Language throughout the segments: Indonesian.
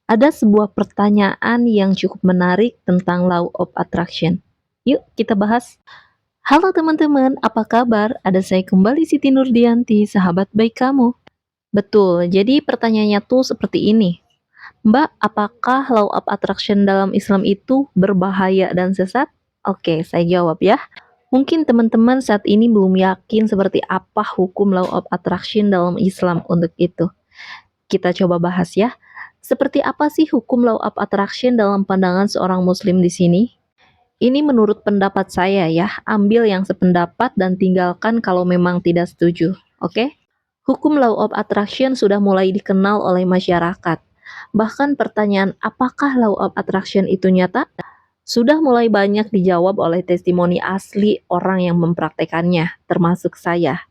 Ada sebuah pertanyaan yang cukup menarik tentang Law of Attraction. Yuk kita bahas. Halo teman-teman, apa kabar? Ada saya kembali Siti Nurdianti, sahabat baik kamu. Betul, jadi pertanyaannya tuh seperti ini. Mbak, apakah Law of Attraction dalam Islam itu berbahaya dan sesat? Oke, saya jawab ya. Mungkin teman-teman saat ini belum yakin seperti apa hukum Law of Attraction dalam Islam untuk itu. Kita coba bahas ya. Seperti apa sih hukum Law of Attraction dalam pandangan seorang muslim di sini? Ini menurut pendapat saya ya, ambil yang sependapat dan tinggalkan kalau memang tidak setuju, oke? Hukum Law of Attraction sudah mulai dikenal oleh masyarakat. Bahkan pertanyaan apakah Law of Attraction itu nyata sudah mulai banyak dijawab oleh testimoni asli orang yang mempraktekannya, termasuk saya.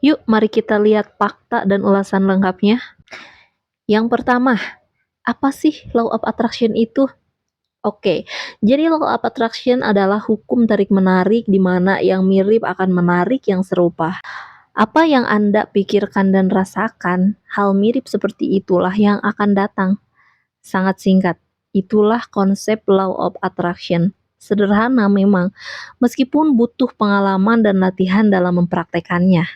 Yuk, mari kita lihat fakta dan ulasan lengkapnya. Yang pertama, apa sih Law of Attraction itu? Oke, jadi Law of Attraction adalah hukum tarik-menarik di mana yang mirip akan menarik yang serupa. Apa yang Anda pikirkan dan rasakan, hal mirip seperti itulah yang akan datang. Sangat singkat, itulah konsep Law of Attraction. Sederhana memang, meskipun butuh pengalaman dan latihan dalam mempraktekannya.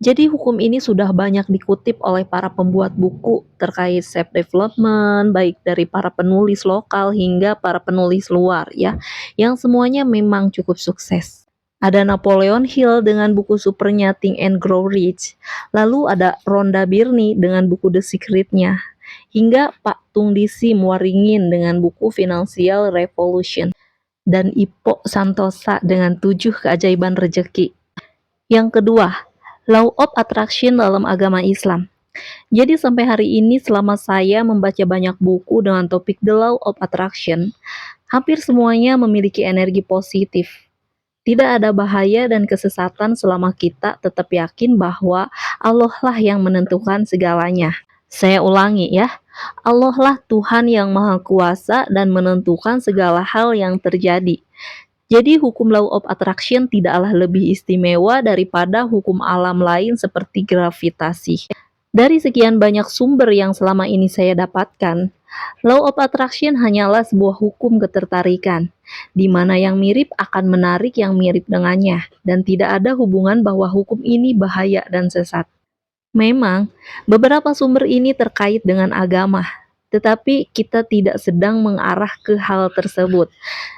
Jadi hukum ini sudah banyak dikutip oleh para pembuat buku terkait self development, baik dari para penulis lokal hingga para penulis luar ya, yang semuanya memang cukup sukses. Ada Napoleon Hill dengan buku supernya Think and Grow Rich, lalu ada Rhonda Byrne dengan buku The Secret-nya, hingga Pak Tung Disi Muaringin dengan buku Financial Revolution, dan Ipo Santosa dengan 7 keajaiban rejeki. Yang kedua, Law of Attraction dalam agama Islam. Jadi sampai hari ini selama saya membaca banyak buku dengan topik The Law of Attraction, hampir semuanya memiliki energi positif. Tidak ada bahaya dan kesesatan selama kita tetap yakin bahwa Allah lah yang menentukan segalanya. Saya ulangi ya, Allah lah Tuhan yang Maha Kuasa dan menentukan segala hal yang terjadi. Jadi hukum Law of Attraction tidaklah lebih istimewa daripada hukum alam lain seperti gravitasi. Dari sekian banyak sumber yang selama ini saya dapatkan, Law of Attraction hanyalah sebuah hukum ketertarikan, di mana yang mirip akan menarik yang mirip dengannya, dan tidak ada hubungan bahwa hukum ini bahaya dan sesat. Memang, beberapa sumber ini terkait dengan agama, tetapi kita tidak sedang mengarah ke hal tersebut.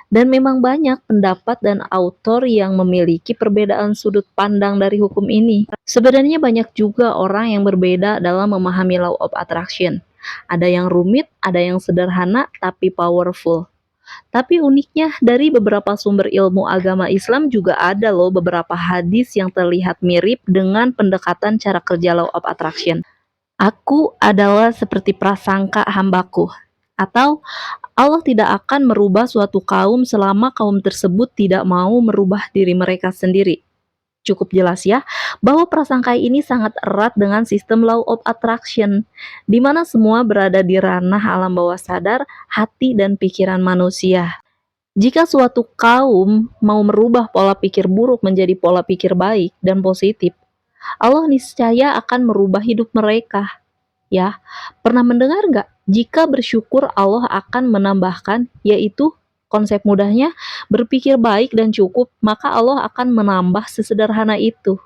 Dan memang banyak pendapat dan autor yang memiliki perbedaan sudut pandang dari hukum ini. Sebenarnya banyak juga orang yang berbeda dalam memahami Law of Attraction. Ada yang rumit, ada yang sederhana, tapi powerful. Tapi uniknya dari beberapa sumber ilmu agama Islam juga ada loh beberapa hadis yang terlihat mirip dengan pendekatan cara kerja Law of Attraction. Aku adalah seperti prasangka hambaku. Atau Allah tidak akan merubah suatu kaum selama kaum tersebut tidak mau merubah diri mereka sendiri. Cukup jelas ya, bahwa prasangka ini sangat erat dengan sistem Law of Attraction, di mana semua berada di ranah alam bawah sadar, hati, dan pikiran manusia. Jika suatu kaum mau merubah pola pikir buruk menjadi pola pikir baik dan positif, Allah niscaya akan merubah hidup mereka. Ya, pernah mendengar nggak? Jika bersyukur Allah akan menambahkan, yaitu konsep mudahnya, berpikir baik dan cukup, maka Allah akan menambah sesederhana itu.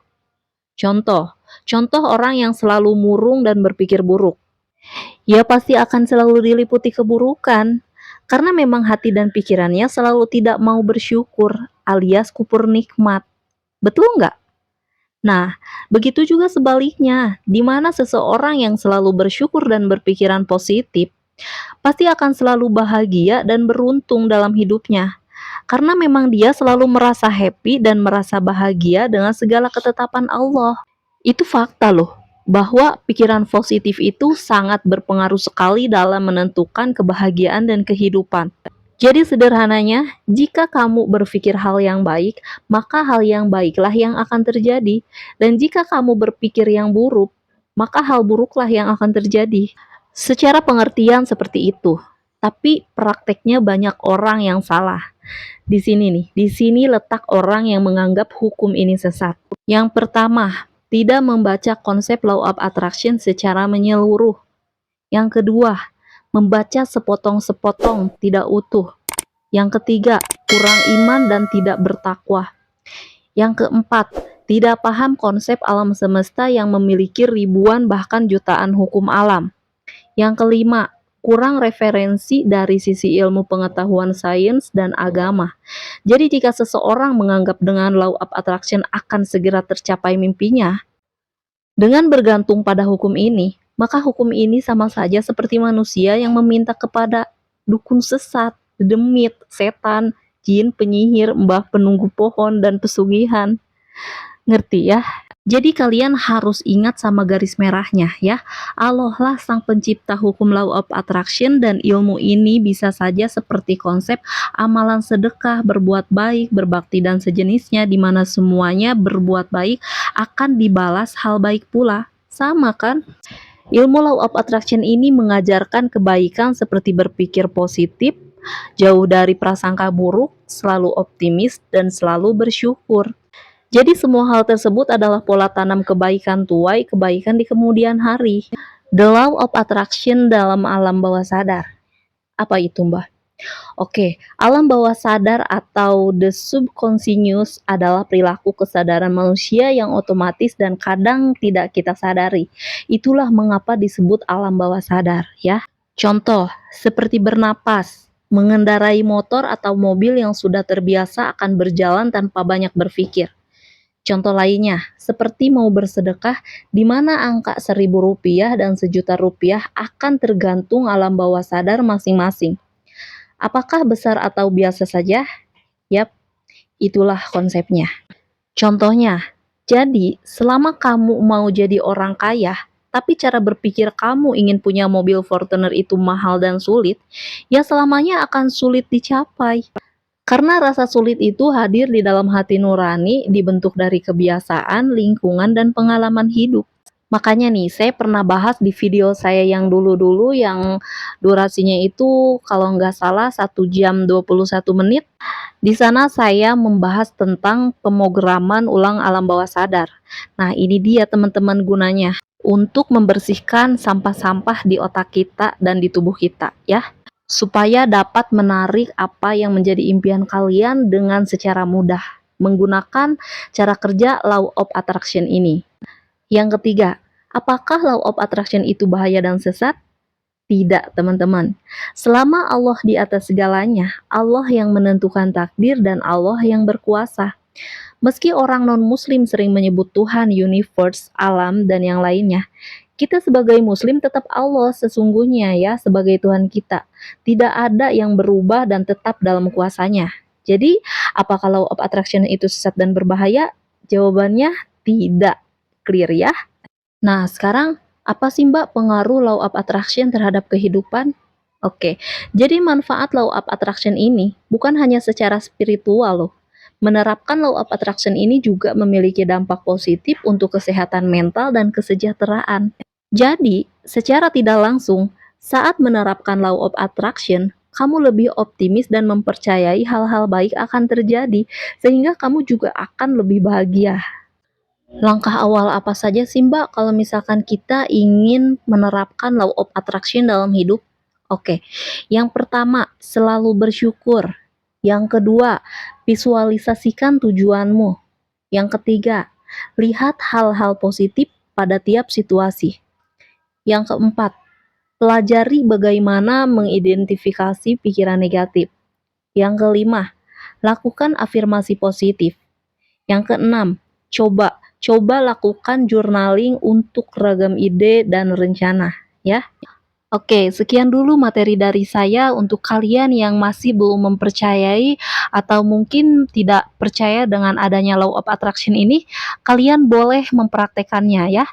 Contoh orang yang selalu murung dan berpikir buruk. Ia pasti akan selalu diliputi keburukan, karena memang hati dan pikirannya selalu tidak mau bersyukur, alias kupur nikmat. Betul nggak? Nah, begitu juga sebaliknya, di mana seseorang yang selalu bersyukur dan berpikiran positif, pasti akan selalu bahagia dan beruntung dalam hidupnya. Karena memang dia selalu merasa happy dan merasa bahagia dengan segala ketetapan Allah. Itu fakta loh, bahwa pikiran positif itu sangat berpengaruh sekali dalam menentukan kebahagiaan dan kehidupan. Jadi sederhananya, jika kamu berpikir hal yang baik, maka hal yang baiklah yang akan terjadi. Dan jika kamu berpikir yang buruk, maka hal buruklah yang akan terjadi. Secara pengertian seperti itu. Tapi prakteknya banyak orang yang salah. Di sini letak orang yang menganggap hukum ini sesat. Yang pertama, tidak membaca konsep Law of Attraction secara menyeluruh. Yang kedua, membaca sepotong-sepotong, tidak utuh. Yang ketiga, kurang iman dan tidak bertakwa. Yang keempat, tidak paham konsep alam semesta yang memiliki ribuan bahkan jutaan hukum alam. Yang kelima, kurang referensi dari sisi ilmu pengetahuan sains dan agama. Jadi jika seseorang menganggap dengan law of attraction akan segera tercapai mimpinya, dengan bergantung pada hukum ini, maka hukum ini sama saja seperti manusia yang meminta kepada dukun sesat, demit, setan, jin, penyihir, mbah penunggu pohon, dan pesugihan. Ngerti ya? Jadi kalian harus ingat sama garis merahnya ya. Allah lah sang pencipta hukum law of attraction, dan ilmu ini bisa saja seperti konsep amalan sedekah, berbuat baik, berbakti dan sejenisnya, di mana semuanya berbuat baik akan dibalas hal baik pula. Sama kan? Ilmu law of attraction ini mengajarkan kebaikan seperti berpikir positif, jauh dari prasangka buruk, selalu optimis, dan selalu bersyukur. Jadi semua hal tersebut adalah pola tanam kebaikan tuai kebaikan di kemudian hari. The law of attraction dalam alam bawah sadar. Apa itu, Mbah? Oke, alam bawah sadar atau the subconscious adalah perilaku kesadaran manusia yang otomatis dan kadang tidak kita sadari. Itulah mengapa disebut alam bawah sadar, ya. Contoh, seperti bernapas, mengendarai motor atau mobil yang sudah terbiasa akan berjalan tanpa banyak berpikir. Contoh lainnya, seperti mau bersedekah, di mana angka Rp1.000 dan Rp1.000.000 akan tergantung alam bawah sadar masing-masing. Apakah besar atau biasa saja? Yap, itulah konsepnya. Contohnya, jadi selama kamu mau jadi orang kaya, tapi cara berpikir kamu ingin punya mobil Fortuner itu mahal dan sulit, ya selamanya akan sulit dicapai. Karena rasa sulit itu hadir di dalam hati nurani, dibentuk dari kebiasaan, lingkungan, dan pengalaman hidup. Makanya nih, saya pernah bahas di video saya yang dulu-dulu yang durasinya itu kalau nggak salah 1 jam 21 menit. Di sana saya membahas tentang pemrograman ulang alam bawah sadar. Nah, ini dia teman-teman gunanya untuk membersihkan sampah-sampah di otak kita dan di tubuh kita ya, supaya dapat menarik apa yang menjadi impian kalian dengan secara mudah menggunakan cara kerja law of attraction ini. Yang ketiga, apakah law of attraction itu bahaya dan sesat? Tidak, teman-teman. Selama Allah di atas segalanya, Allah yang menentukan takdir dan Allah yang berkuasa. Meski orang non-muslim sering menyebut Tuhan, universe, alam, dan yang lainnya, kita sebagai muslim tetap Allah sesungguhnya ya, sebagai Tuhan kita. Tidak ada yang berubah dan tetap dalam kuasanya. Jadi, apakah law of attraction itu sesat dan berbahaya? Jawabannya tidak. Clear ya? Nah, sekarang apa sih Mbak pengaruh law of attraction terhadap kehidupan? Oke, jadi manfaat law of attraction ini bukan hanya secara spiritual loh. Menerapkan law of attraction ini juga memiliki dampak positif untuk kesehatan mental dan kesejahteraan. Jadi, secara tidak langsung, saat menerapkan law of attraction, kamu lebih optimis dan mempercayai hal-hal baik akan terjadi, sehingga kamu juga akan lebih bahagia. Langkah awal apa saja sih Mbak kalau misalkan kita ingin menerapkan law of attraction dalam hidup? Oke, yang pertama, selalu bersyukur. Yang kedua, visualisasikan tujuanmu. Yang ketiga, lihat hal-hal positif pada tiap situasi. Yang keempat, pelajari bagaimana mengidentifikasi pikiran negatif. Yang kelima, lakukan afirmasi positif. Yang keenam, coba lakukan journaling untuk ragam ide dan rencana, ya. Oke, sekian dulu materi dari saya untuk kalian yang masih belum mempercayai atau mungkin tidak percaya dengan adanya law of attraction ini, kalian boleh mempraktekannya ya.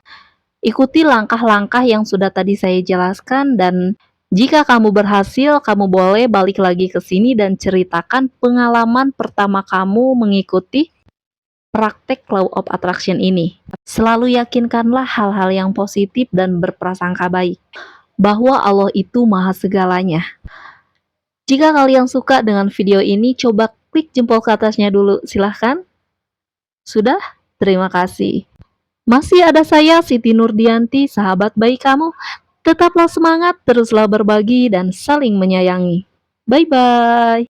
Ikuti langkah-langkah yang sudah tadi saya jelaskan, dan jika kamu berhasil, kamu boleh balik lagi ke sini dan ceritakan pengalaman pertama kamu mengikuti praktek law of attraction ini. Selalu yakinkanlah hal-hal yang positif dan berprasangka baik, bahwa Allah itu maha segalanya. Jika kalian suka dengan video ini, coba klik jempol ke atasnya dulu, silahkan. Sudah? Terima kasih. Masih ada saya, Siti Nurdianti, sahabat baik kamu. Tetaplah semangat, teruslah berbagi, dan saling menyayangi. Bye-bye.